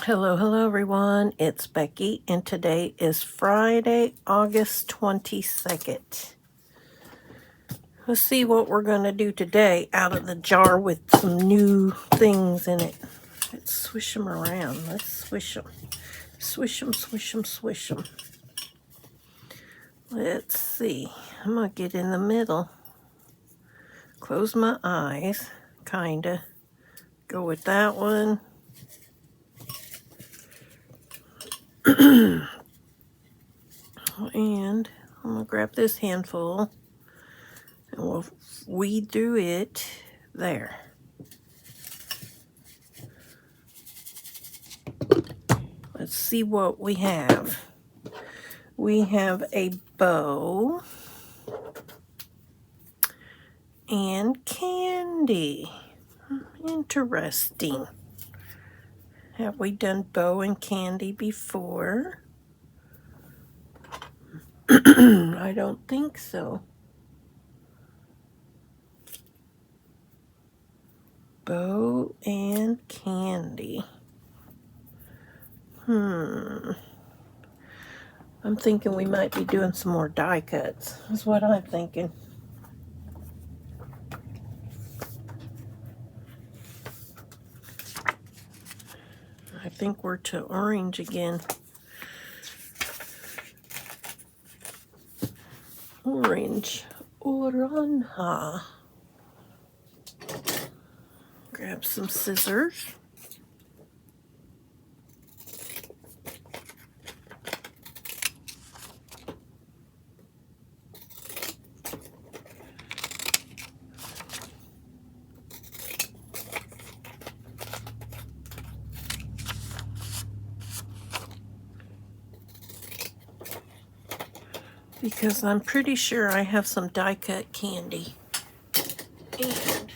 Hello, hello everyone. It's Becky, and today is Friday, August 22nd. Let's see what we're going to do today out of the jar with some new things in it. Let's swish them around. Let's swish them. Swish them, swish them, swish them. Let's see. I'm going to get in the middle. Close my eyes. Kinda. Go with that one. And I'm going to grab this handful. And we'll weed through it. There. Let's see what we have. We have a bow and candy. Interesting. Have we done bow and candy before? I don't think so. Bow and candy. I'm thinking we might be doing some more die cuts. That's what I'm thinking. I think we're to orange again. Orange. Oranja. Grab some scissors. Because I'm pretty sure I have some die cut candy and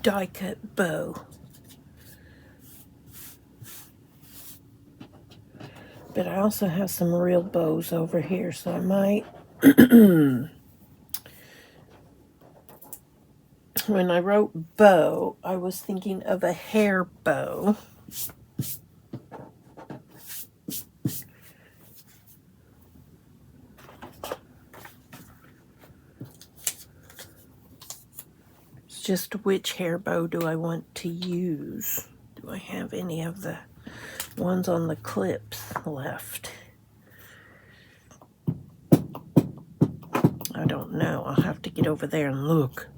die cut bow. But I also have some real bows over here, so I might, when I wrote bow, I was thinking of a hair bow. It's just which hair bow do I want to use? Do I have any of the ones on the clips left? I don't know. I'll have to get over there and look.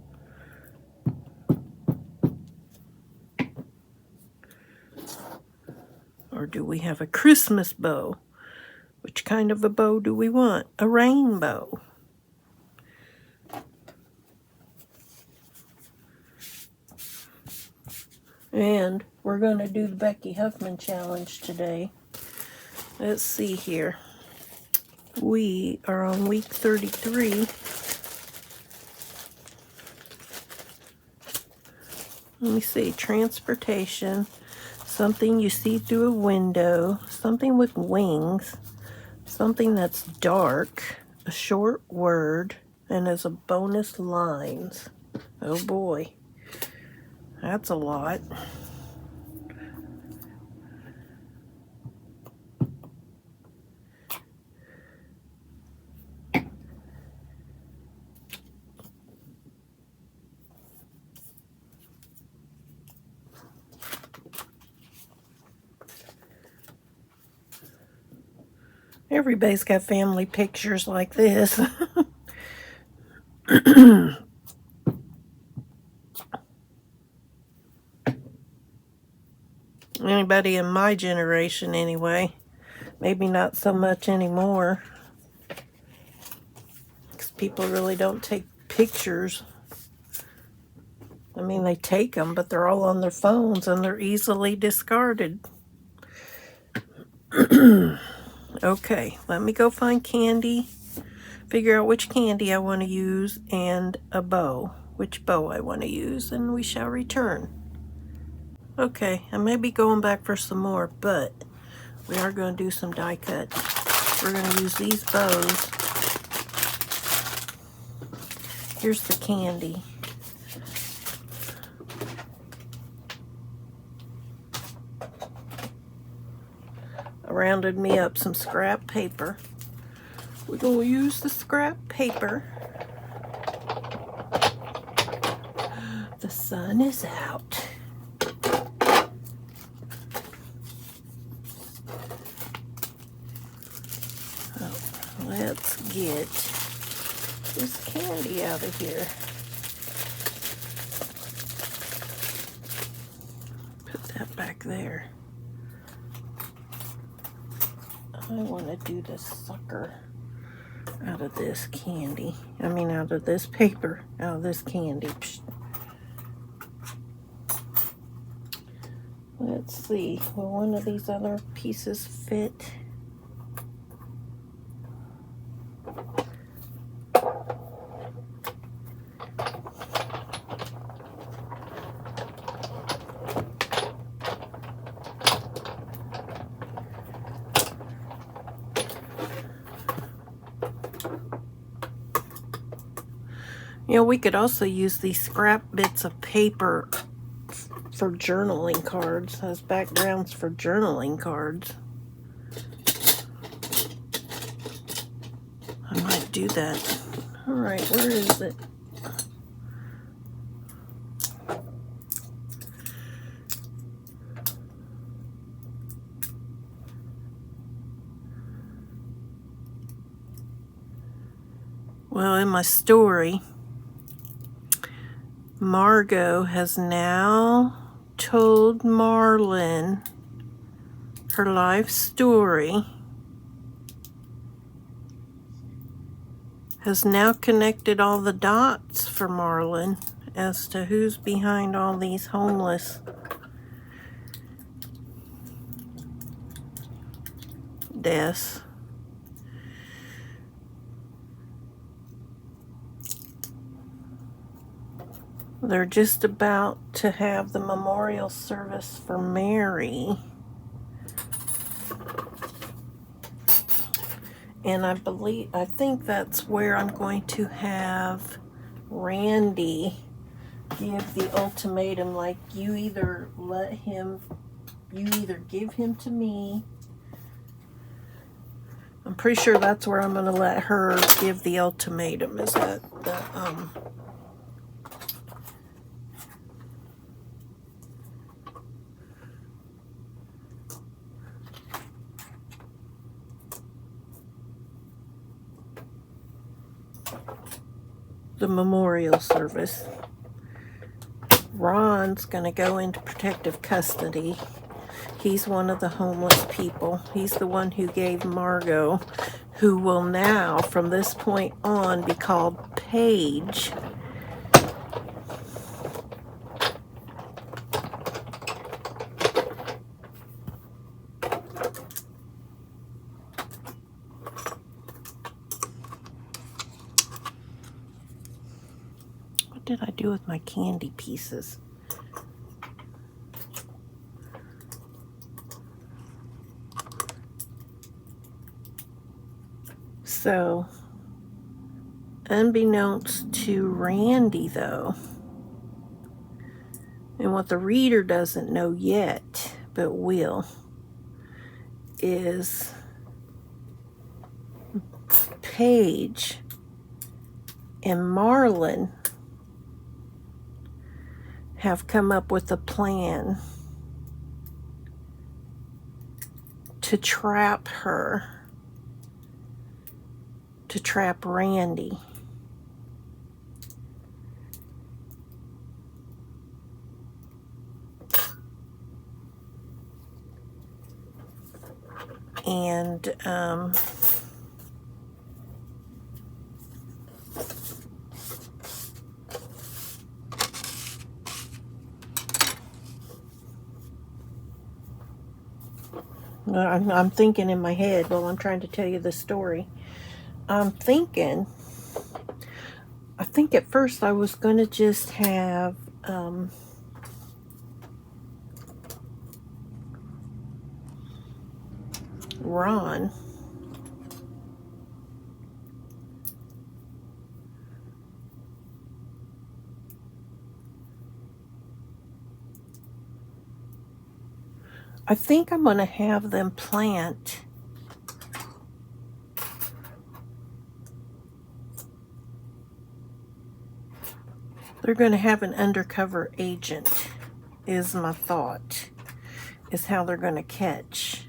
Or do we have a Christmas bow? Which kind of a bow do we want? A rainbow. And we're going to do the Becky Huffman challenge today. Let's see here. We are on week 33. Let me see. Transportation. Something you see through a window. Something with wings. Something that's dark. A short word. And as a bonus, lines. Oh boy. That's a lot. Everybody's got family pictures like this. Anybody in my generation anyway. Maybe not so much anymore. Because people really don't take pictures. I mean, they take them, but they're all on their phones and they're easily discarded. Okay, let me go find candy. Figure out which candy I want to use and a bow. Which bow I want to use, and we shall return. Okay, I may be going back for some more, but we are going to do some die cut. We're going to use these bows. Here's the candy. rounded me up some scrap paper. We're going to use the scrap paper. The sun is out. Oh, let's get this candy out of here. Put that back there. I want to do the sucker out of this candy. I mean, out of this paper, out of this candy. Psst. Let's see, will one of these other pieces fit? You know, we could also use these scrap bits of paper for journaling cards, as backgrounds for journaling cards. I might do that. All right, where is it? Well, in my story, Margot has now told Marlon her life story, has now connected all the dots for Marlon as to who's behind all these homeless deaths. They're just about to have the memorial service for Mary. And I think that's where I'm going to have Randy give the ultimatum, like, you either give him to me. I'm pretty sure that's where I'm going to let her give the ultimatum, is that the memorial service. Ron's going to go into protective custody. He's one of the homeless people. He's the one who gave Margot, who will now, from this point on, be called Paige. What did I do with my candy pieces? So, unbeknownst to Randy, though, and what the reader doesn't know yet, but will, is Paige and Marlon have come up with a plan to trap her, to trap Randy. And I'm thinking in my head while I'm trying to tell you the story. I think at first I was going to just have Ron I think I'm going to have them plant they're going to have an undercover agent, is my thought, is how they're going to catch.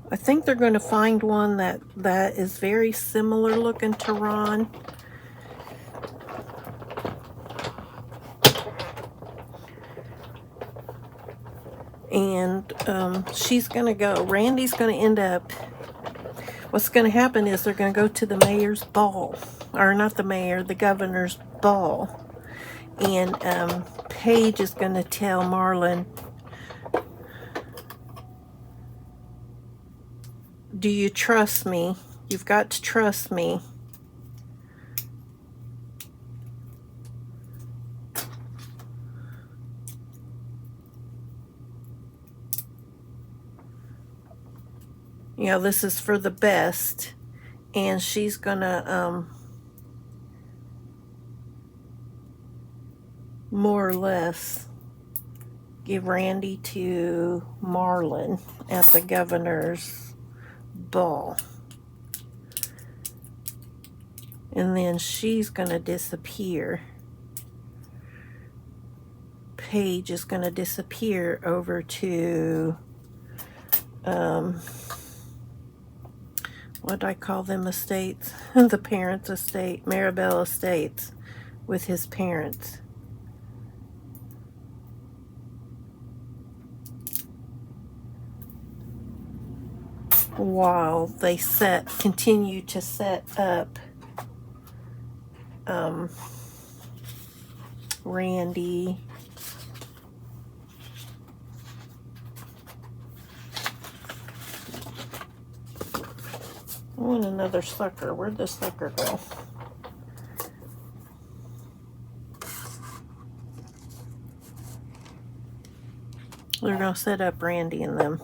I think they're going to find one that is very similar looking to Ron. And she's going to go, Randy's going to end up, what's going to happen is they're going to go to the mayor's ball. Or not the mayor, the governor's ball. And Paige is going to tell Marlon, do you trust me? You've got to trust me. You know, this is for the best. And she's gonna more or less give Randy to Marlon at the governor's ball. And then she's gonna disappear. Paige is gonna disappear over to what do I call them estates? The parents' estate, Maribel Estates, with his parents. While they continue to set up Randy I want another sucker. Where'd the sucker go? They're going to set up Randy and them.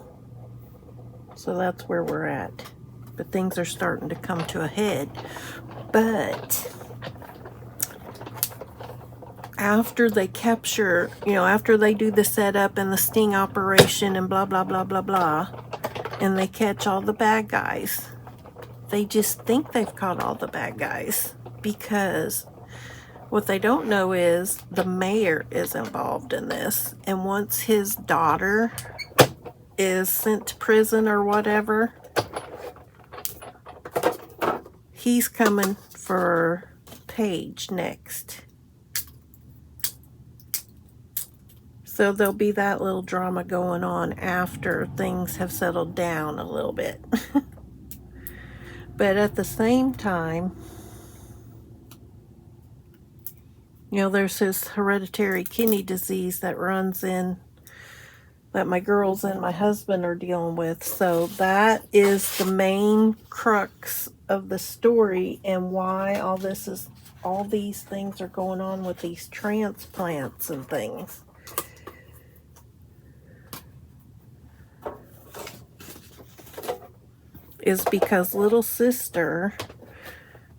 So that's where we're at. But things are starting to come to a head. But after they capture, you know, after they do the setup and the sting operation and blah, blah, blah, blah, blah, and they catch all the bad guys, they just think they've caught all the bad guys, because what they don't know is the mayor is involved in this. And once his daughter is sent to prison or whatever, he's coming for Paige next. So there'll be that little drama going on after things have settled down a little bit. But at the same time, you know, there's this hereditary kidney disease that runs in, that my girls and my husband are dealing with. So that is the main crux of the story, and why all these things are going on with these transplants and things. Is because little sister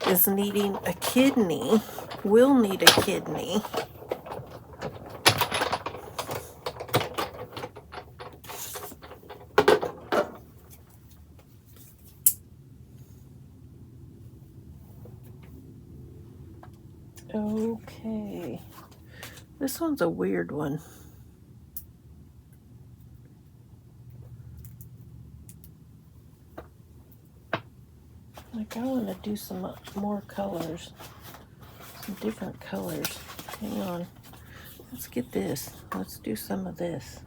is needing a kidney, will need a kidney. Okay, this one's a weird one. Like, I want to do some more colors, some different colors. Hang on, let's get this. Let's do some of this.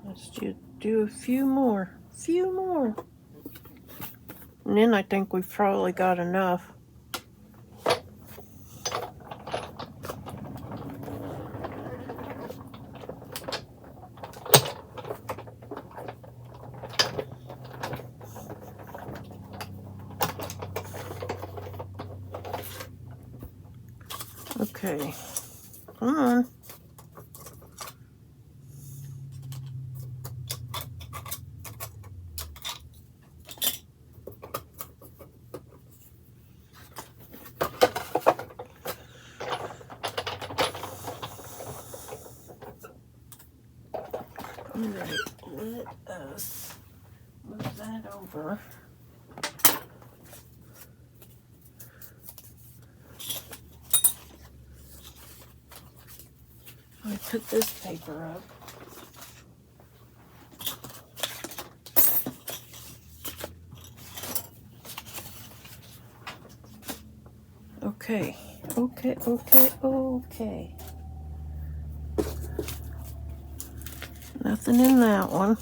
Let's do a few more. And then I think we've probably got enough. Okay, come on. Alright, let us move that over. I put this paper up. Okay, okay. Nothing in that one.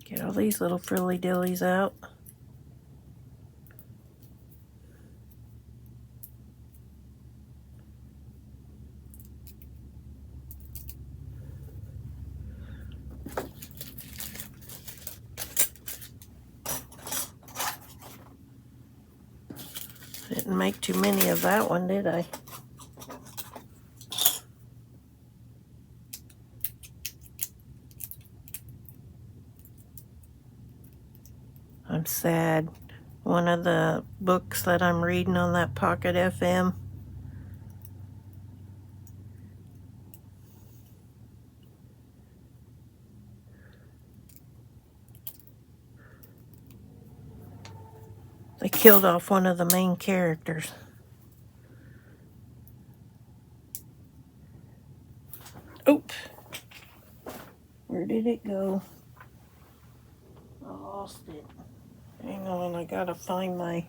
Get all these little frilly dillies out. Didn't make too many of that one, did I? I'm sad. One of the books that I'm reading on that Pocket FM, they killed off one of the main characters. Oop! Where did it go? I lost it. Hang on, I gotta find my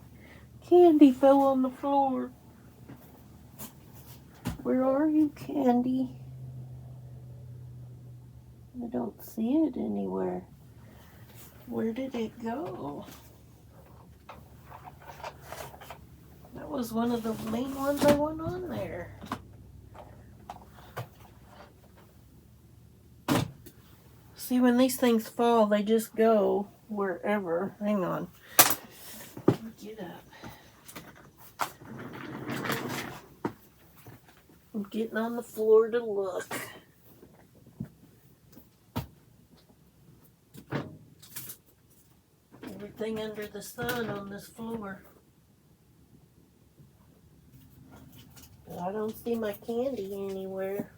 candy. Fell on the floor. Where are you, Candy? I don't see it anywhere. Where did it go? That was one of the main ones I want on there. See, when these things fall, they just go wherever. Hang on. Get up. I'm getting on the floor to look. Everything under the sun on this floor. But I don't see my candy anywhere.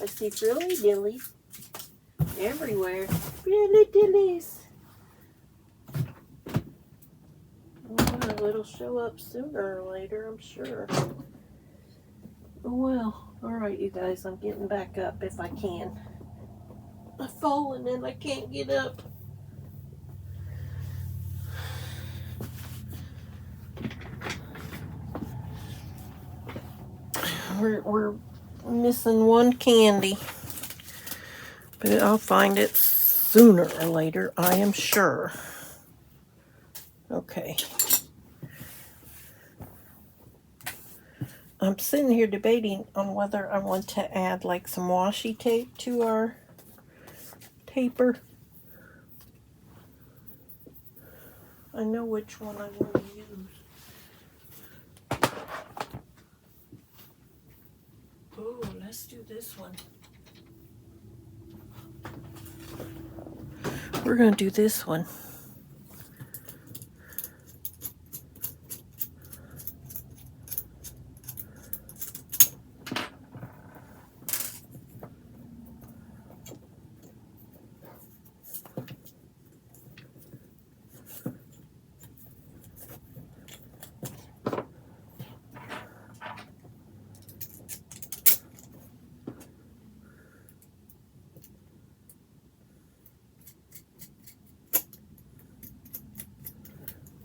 I see frilly dillies everywhere. Frilly dillies. Well, it'll show up sooner or later, I'm sure. Oh well. Alright, you guys, I'm getting back up if I can. I've fallen and I can't get up. We're missing one candy, but I'll find it sooner or later, I am sure. Okay. I'm sitting here debating on whether I want to add like some washi tape to our paper. I know which one I want to use. Oh, let's do this one. We're going to do this one.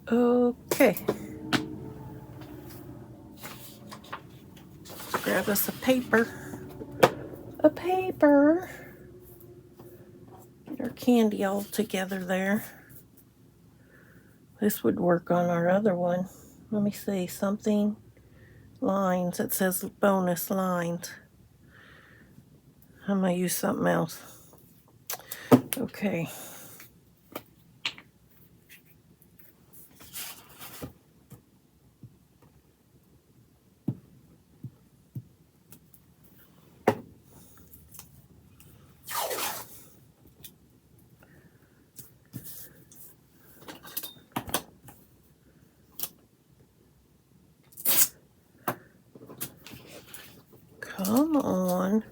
Okay. Grab us a paper. A paper. Get our candy all together there. This would work on our other one. Let me see. Something. Lines. It says bonus lines. I'm going to use something else. Okay. Come on.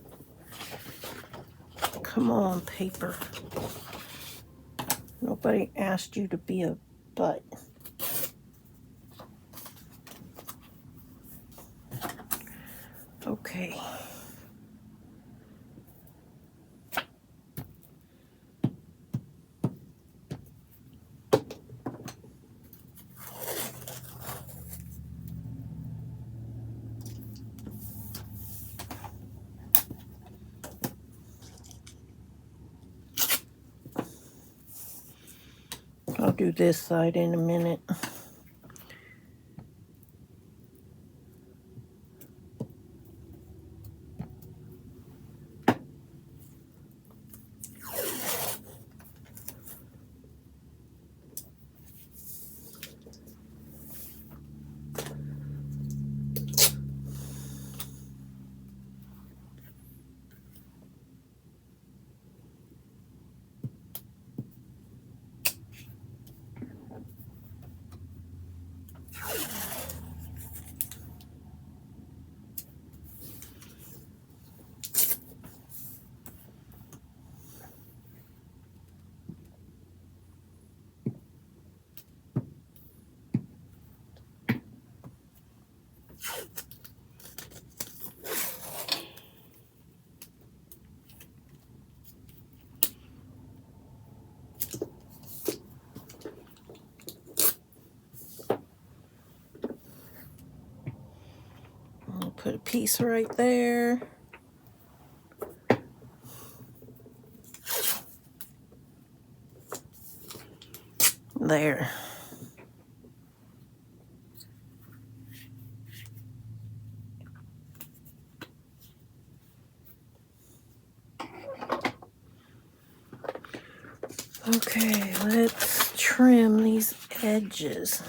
Come on, paper. Nobody asked you to be a butt. Okay. I'll do this side in a minute. I'll put a piece right there. There. Okay, let's trim these edges.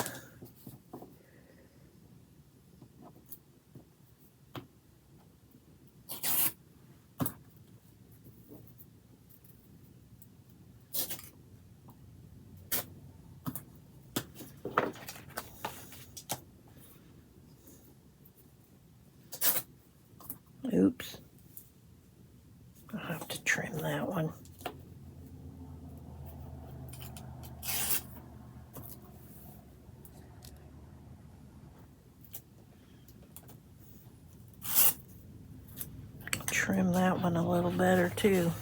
Oops. I'll have to trim that one. Trim that one a little better too.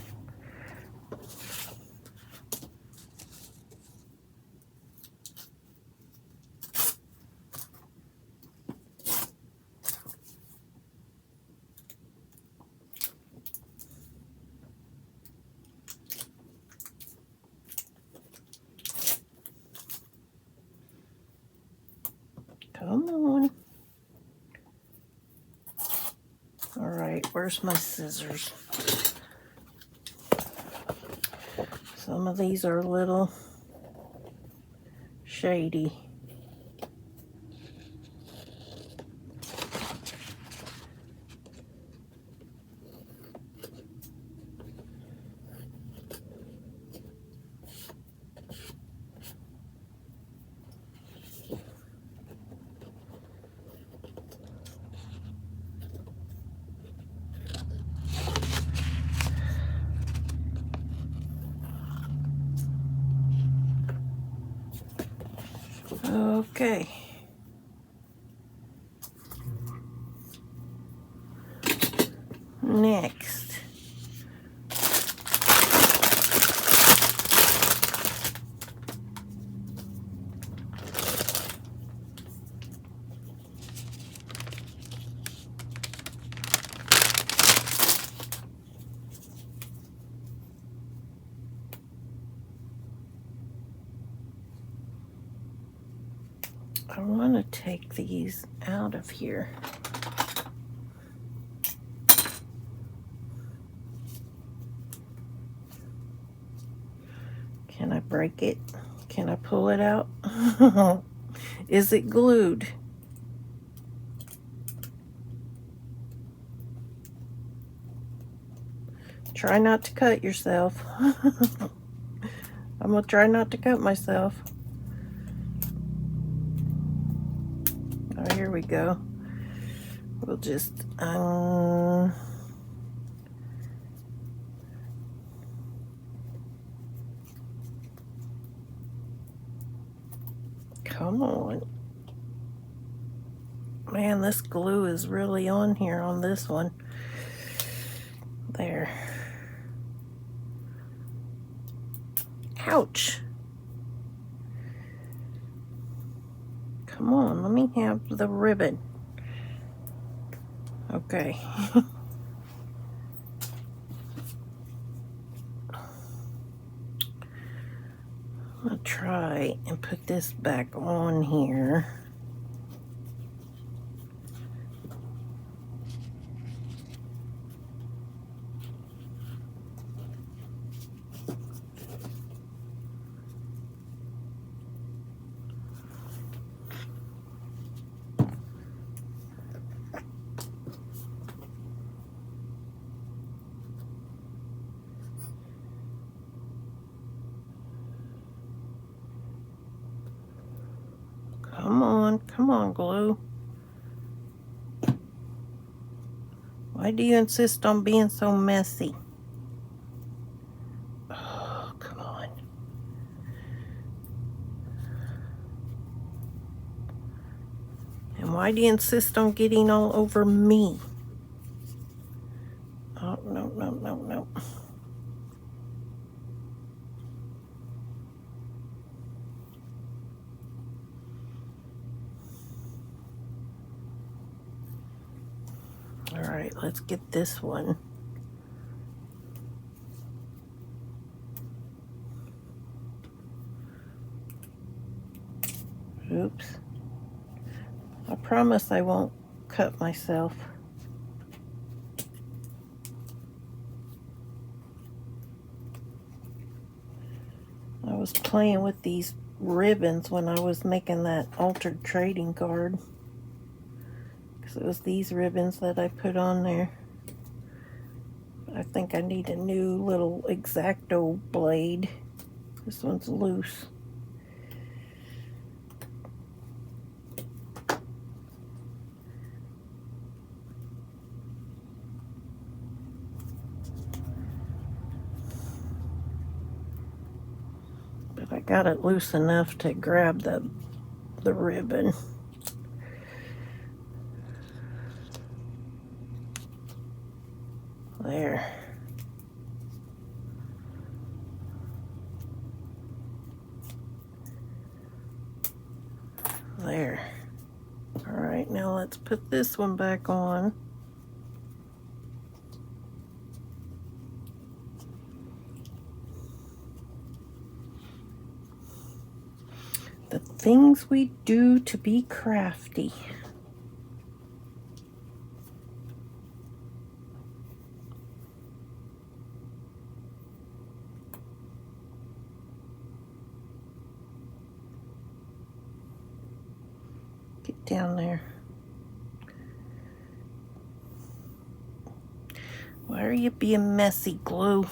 Come on. All right, where's my scissors? Some of these are a little shady. Okay. Next. I want to take these out of here. Can I break it? Can I pull it out? Is it glued? Try not to cut yourself. I'm gonna try not to cut myself. Oh, here we go. We'll just come on. Man, this glue is really on here on this one. There. Ouch. Come on, let me have the ribbon. Okay. I'm gonna try and put this back on here. Come on, glue. Why do you insist on being so messy? Oh, come on. And why do you insist on getting all over me? Oh, no, no, no, no. All right, let's get this one. Oops. I promise I won't cut myself. I was playing with these ribbons when I was making that altered trading card. Because it was these ribbons that I put on there. I think I need a new little X-Acto blade. This one's loose. But I got it loose enough to grab the ribbon. There. There. All right, now let's put this one back on. The things we do to be crafty. Get down there. Why are you being messy, glue?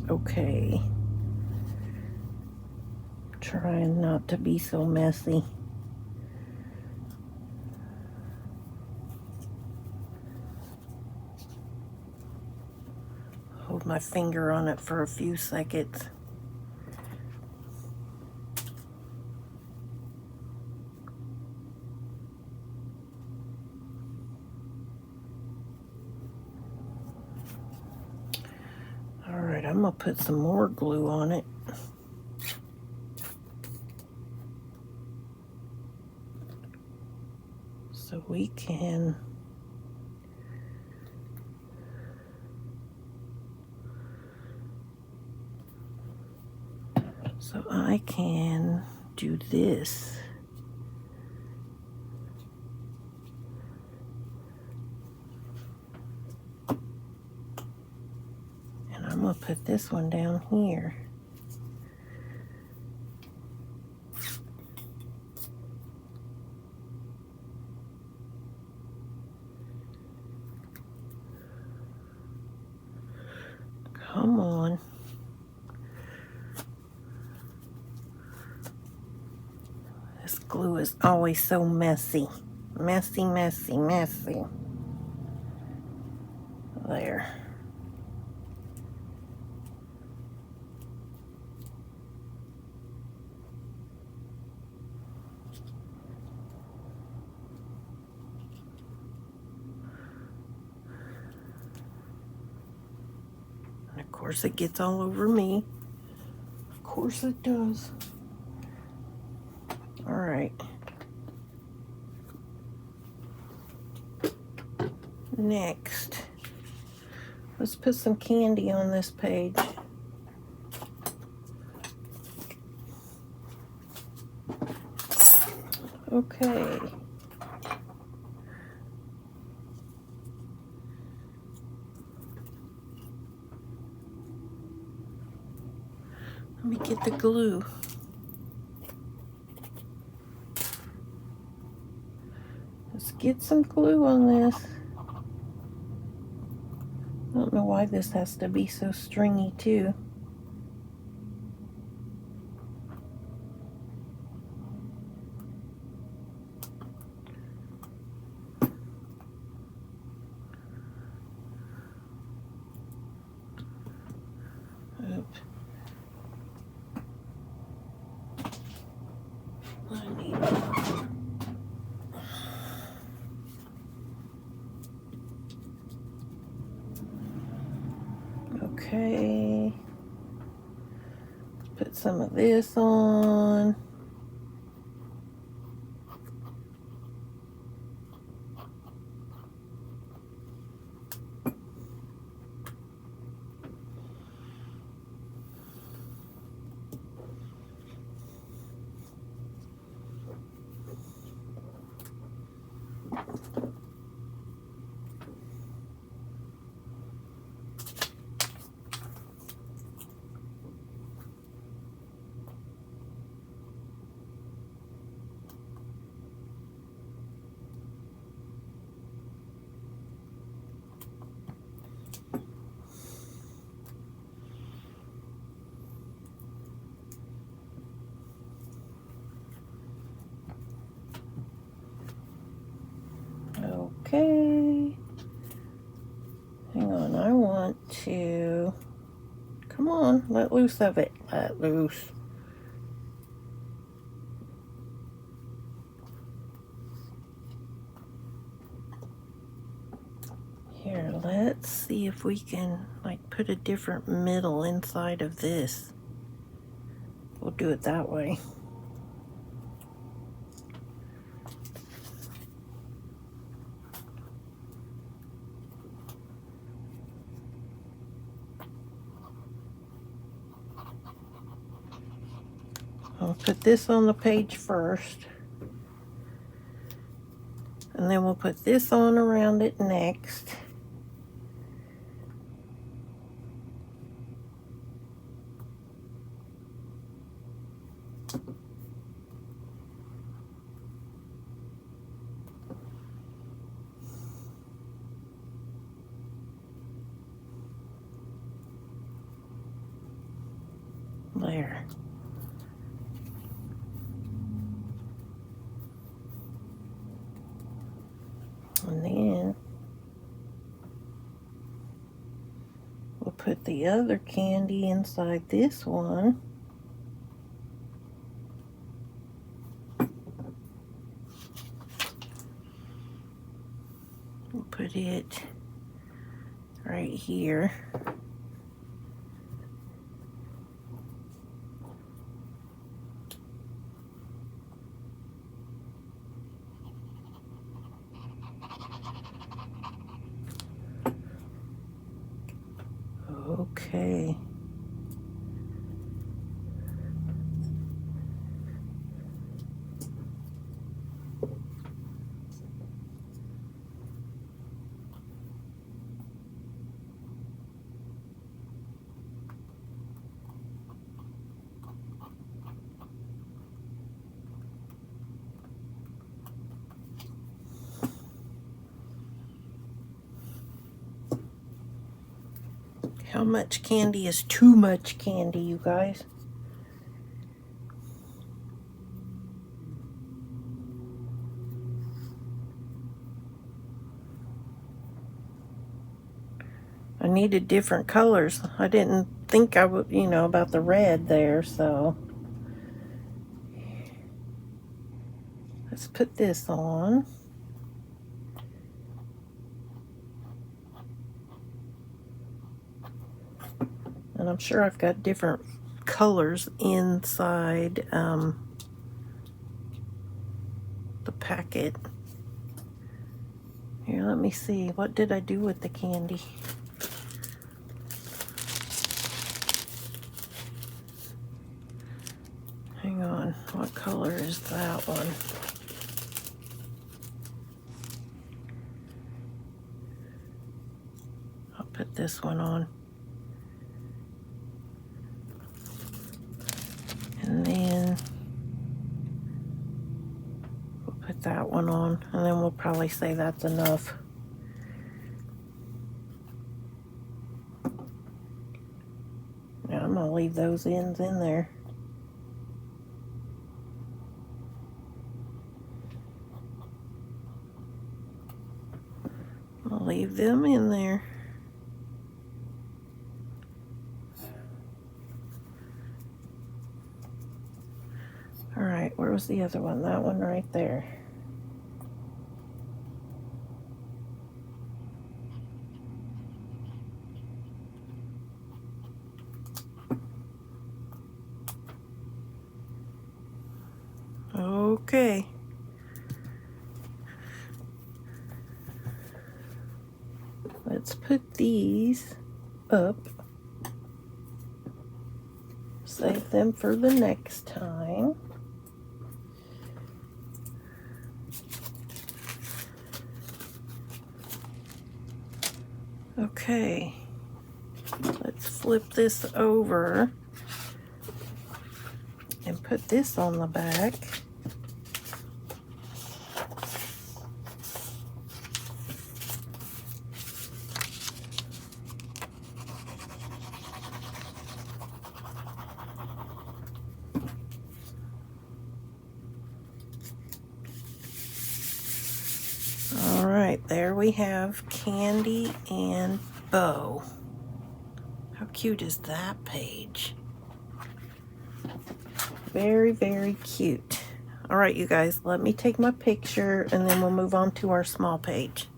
Okay. Trying not to be so messy. Hold my finger on it for a few seconds. Alright, I'm gonna put some more glue on it. So we can I can do this. And I'm going to put this one down here. Come on. This glue is always so messy. Messy, messy, messy. There. And of course it gets all over me. Of course it does. All right. Next, let's put some candy on this page. Okay. Let me get the glue. Let's get some glue on this. I don't know why this has to be so stringy too. Oops. I need Okay. Put some of this on. Okay. Hang on, I want to... Come on, let loose of it. Let loose. Here, let's see if we can, like, put a different middle inside of this. We'll do it that way. I'll put this on the page first. And then we'll put this on around it next. There. And then we'll put the other candy inside this one. We'll put it right here. Okay. How much candy is too much candy, you guys? I needed different colors. I didn't think I would, you know, about the red there, so let's put this on. And I'm sure I've got different colors inside the packet. Here, let me see. What did I do with the candy? Hang on. What color is that one? I'll put this one on. And then we'll put that one on. And then we'll probably say that's enough. Now I'm going to leave those ends in there. I'll leave them in there. All right, where was the other one? That one right there. Okay. Let's put these up. Save them for the next time. Okay. Let's flip this over and put this on the back. All right, there we have Candy and Bo. How cute is that page? Very, very cute. All right, you guys, let me take my picture and then we'll move on to our small page.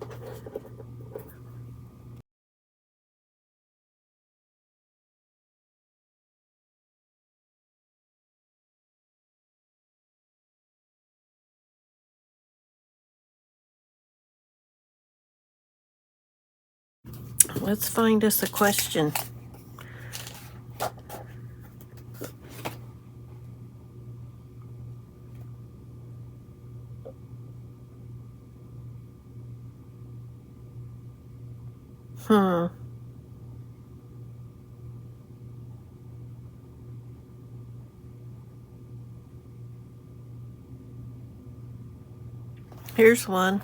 Let's find us a question. Here's one.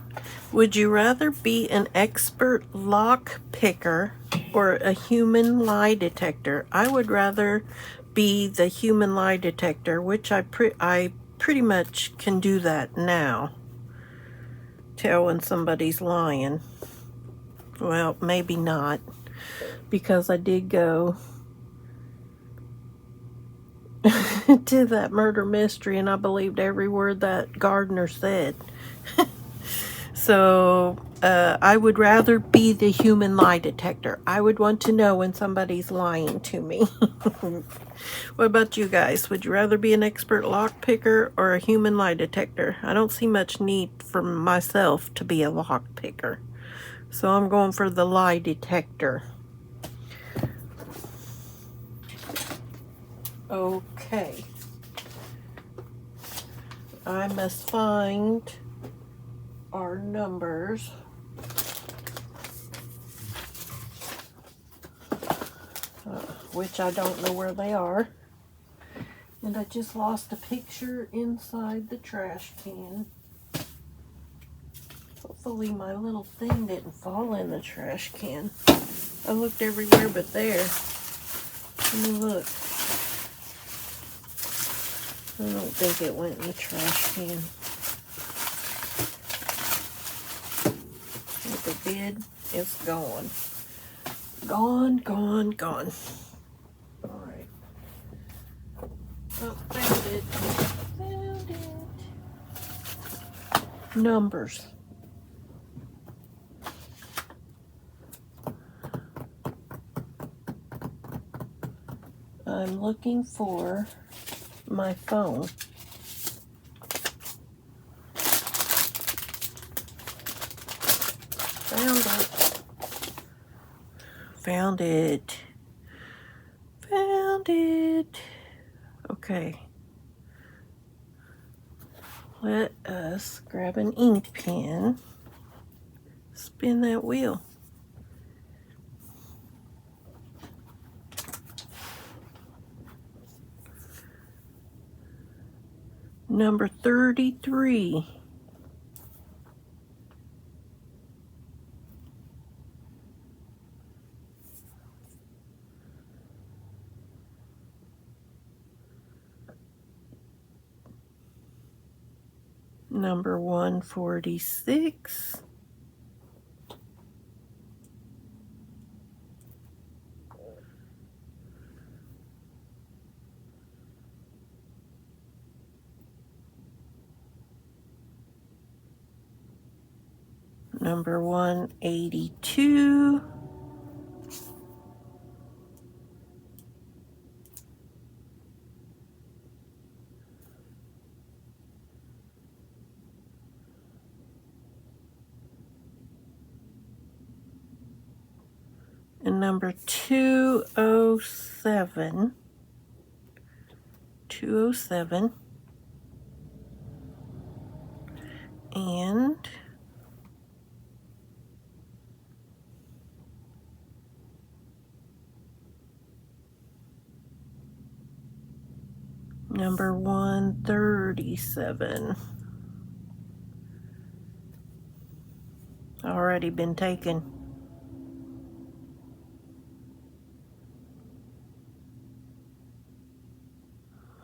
Would you rather be an expert lock picker or a human lie detector? I would rather be the human lie detector, which I pretty much can do that now. Tell when somebody's lying. Well, maybe not, because I did go to that murder mystery and I believed every word that gardener said. So I would rather be the human lie detector. I would want to know when somebody's lying to me. What about you guys? Would you rather be an expert lock picker or a human lie detector? I don't see much need for myself to be a lock picker. So I'm going for the lie detector. Okay. I must find our numbers. Which I don't know where they are. And I just lost a picture inside the trash can. Hopefully my little thing didn't fall in the trash can. I looked everywhere but there. Let me look. I don't think it went in the trash can. If it did, it's gone. Gone, gone, gone. All right. Oh, found it. Found it. Numbers. I'm looking for my phone. Found it. Found it. Found it. Okay. Let us grab an ink pen. Spin that wheel. Number 33. Number 146. Number 182. And number 207. 207. And number 137. Already been taken.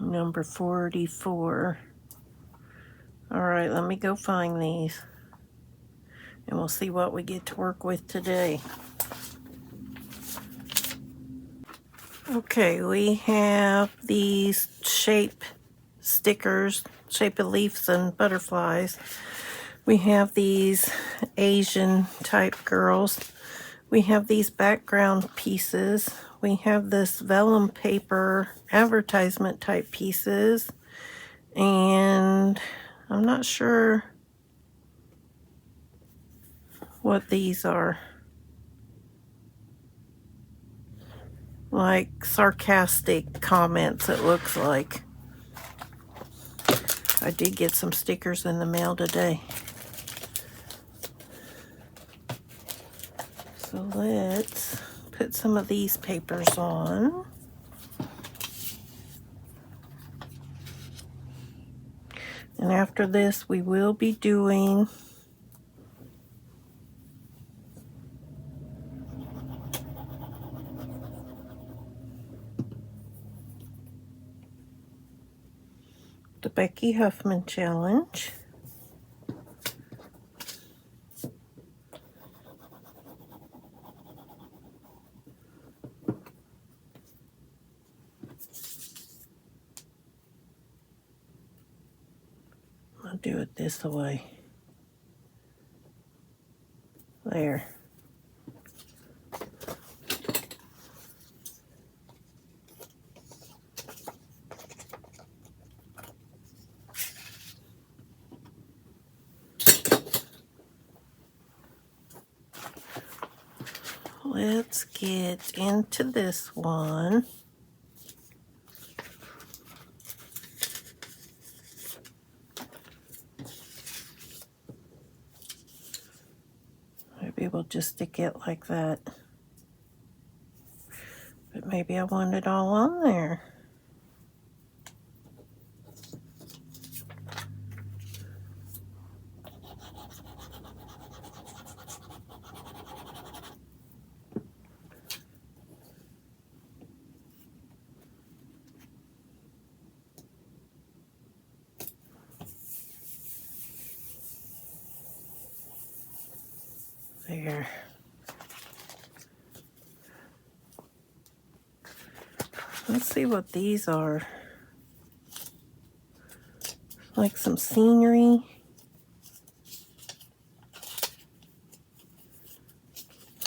Number 44. All right, let me go find these. And we'll see what we get to work with today. Okay, we have these shape stickers, shape of leaves and butterflies. We have these Asian type girls. We have these background pieces. We have this vellum paper advertisement type pieces. And I'm not sure what these are. Like sarcastic comments, it looks like. I did get some stickers in the mail today. So let's put some of these papers on. And after this, we will be doing the Becky Huffman challenge. I'll do it this way. There. Let's get into this one. Maybe we'll just stick it like that. But maybe I want it all on there. There. Let's see what these are. Like some scenery.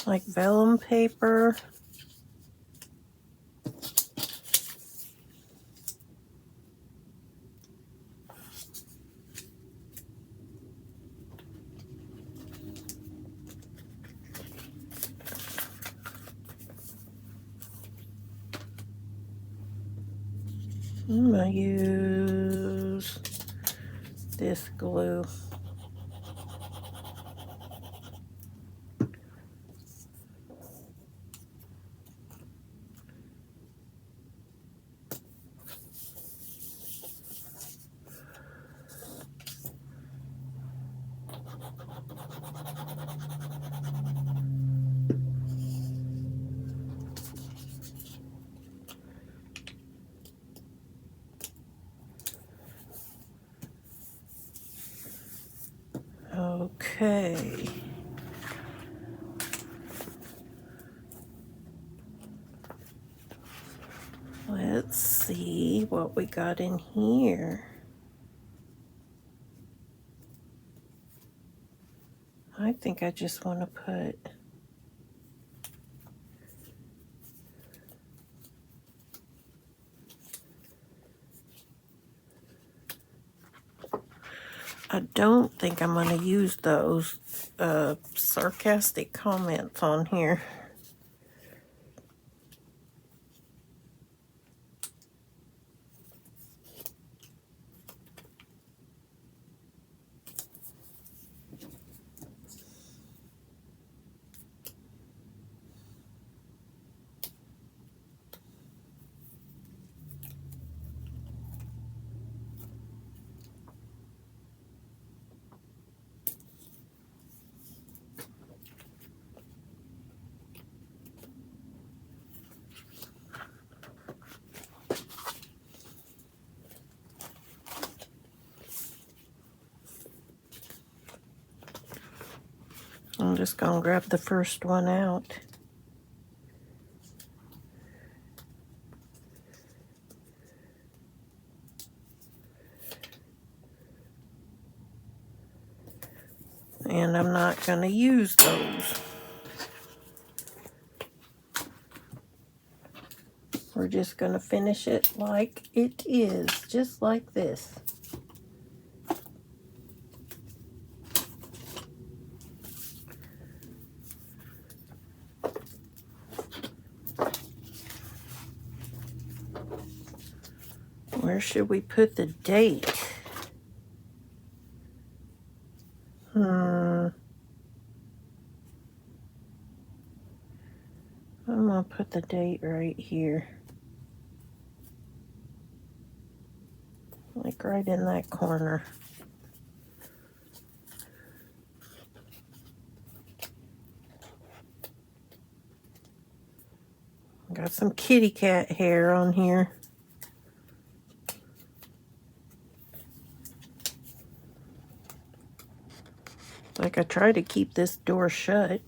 Like vellum paper. I'm gonna use this glue. Okay. Let's see what we got in here. I think I just want to put I don't think I'm going to use those sarcastic comments on here. I'm just going to grab the first one out. And I'm not going to use those. We're just going to finish it like it is, just like this. Where should we put the date? I'm going to put the date right here. Like right in that corner. Got some kitty cat hair on here. Like I try to keep this door shut.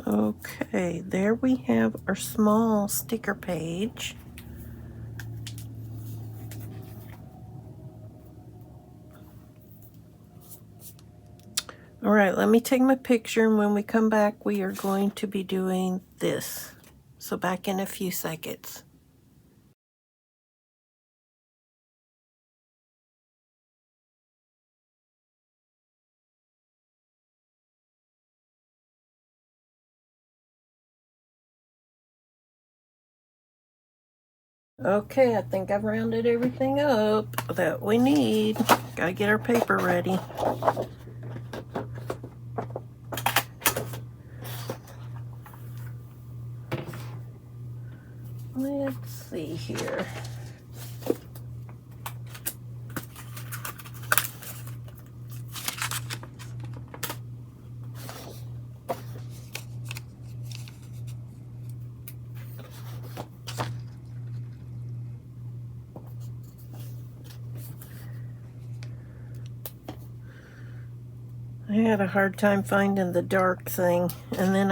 Okay, there we have our small sticker page. All right, let me take my picture, and when we come back, we are going to be doing this. So back in a few seconds. Okay, I think I've rounded everything up that we need. Gotta get our paper ready. Let's see here. I had a hard time finding the dark thing, and then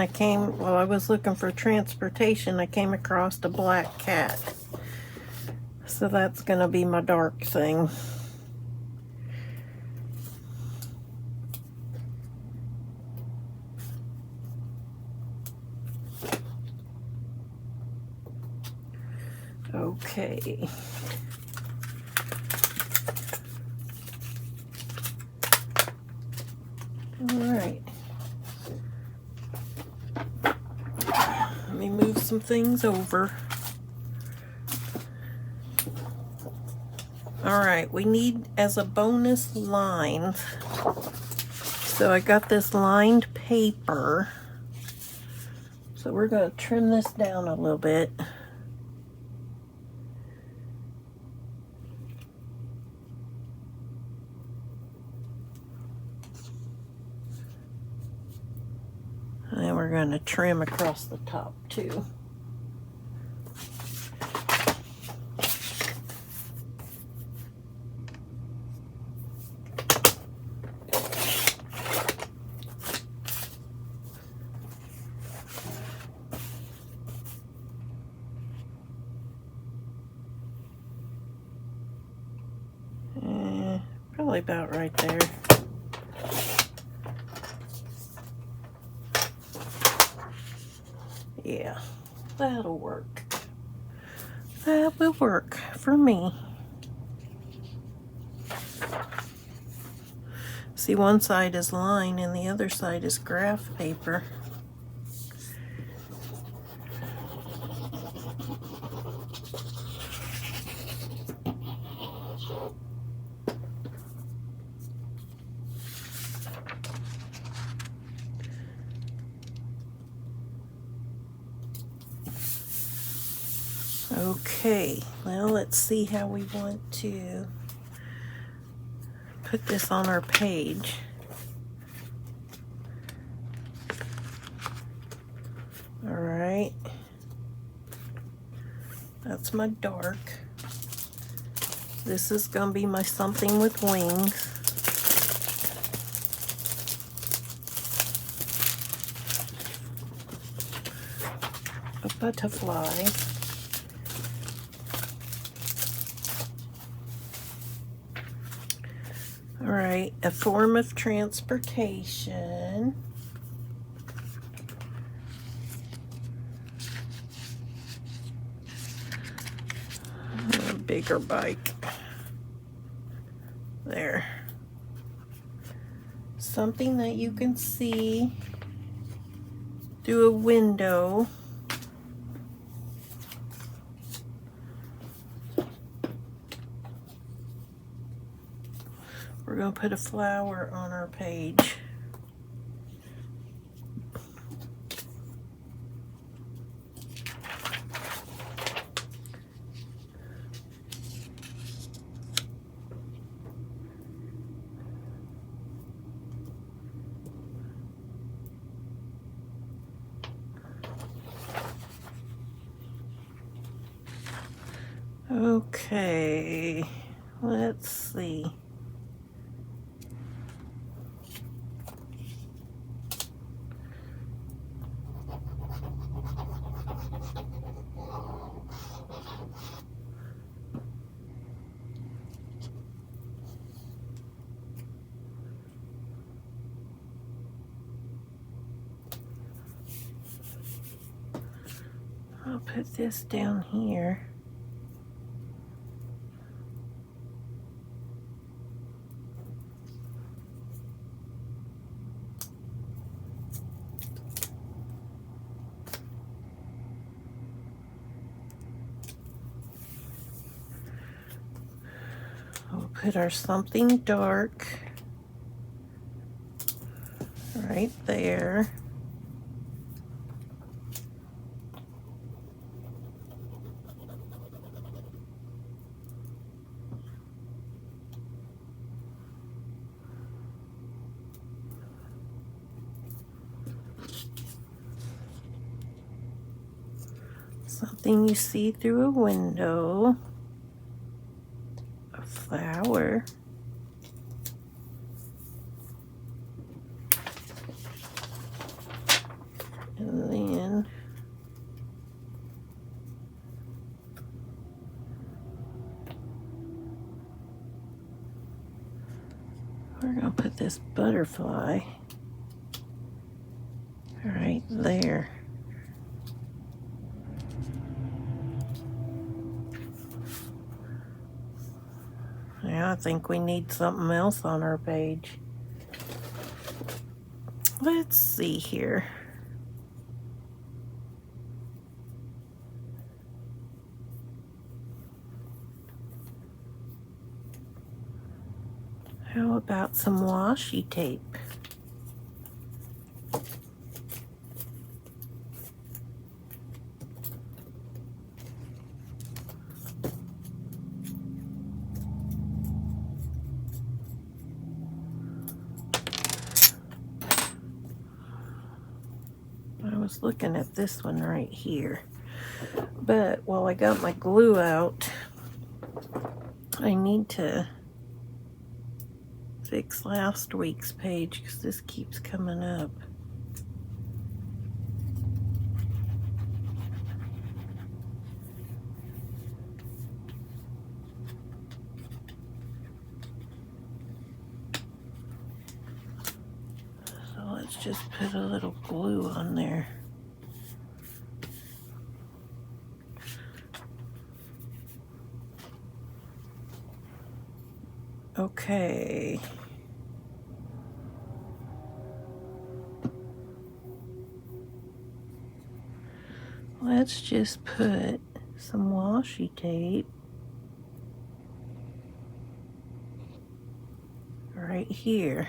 while I was looking for transportation, I came across a black cat. So that's gonna be my dark thing. Okay. All right. Let me move some things over. All right, we need as a bonus lines. So I got this lined paper. So we're going to trim this down a little bit. And then we're going to trim across the top too. Probably about right there. Yeah, that'll work. That will work for me. See, one side is line and the other side is graph paper. Okay, well, let's see how we want to put this on our page. All right, that's my dark. This is gonna be my something with wings. A butterfly. All right, a form of transportation. A bigger bike. There. Something that you can see through a window. We're going to put a flower on our page. Okay, let's see. I'll put this down here. We'll put our something dark right there. Something you see through a window. A flower. this butterfly right there. Yeah, I think we need something else on our page. Let's see here. How about some washi tape? I was looking at this one right here, but while I got my glue out, I need to fix last week's page because this keeps coming up. So let's just put a little glue on there. Okay. Let's just put some washi tape right here.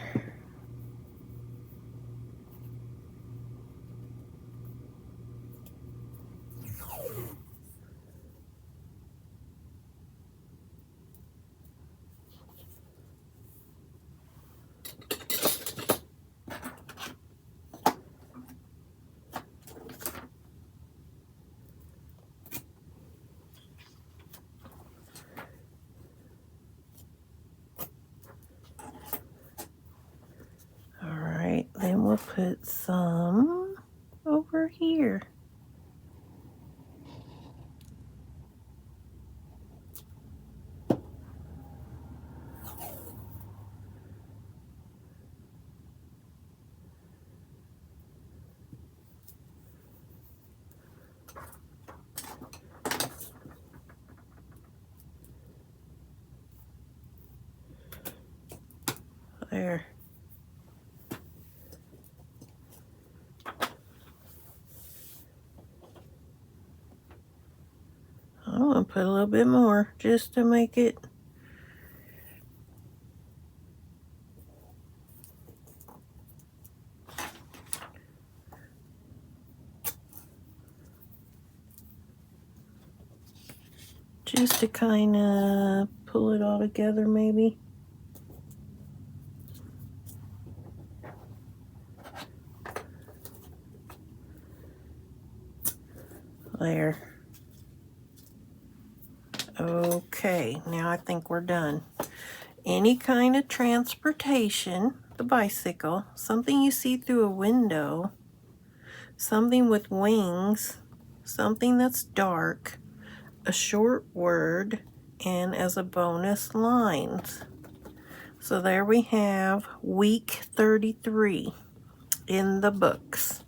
Then we'll put some over here. There. I'm going to put a little bit more just to make it just to kind of pull it all together maybe. There. Okay, now I think we're done. Any kind of transportation, the bicycle, something you see through a window, something with wings, something that's dark, a short word, and as a bonus, lines. So there we have week 33 in the books.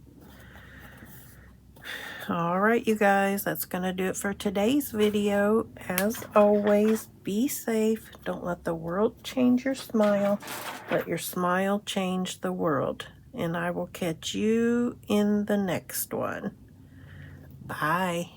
All right, you guys, that's going to do it for today's video. As always, be safe. Don't let the world change your smile. Let your smile change the world. And I will catch you in the next one. Bye.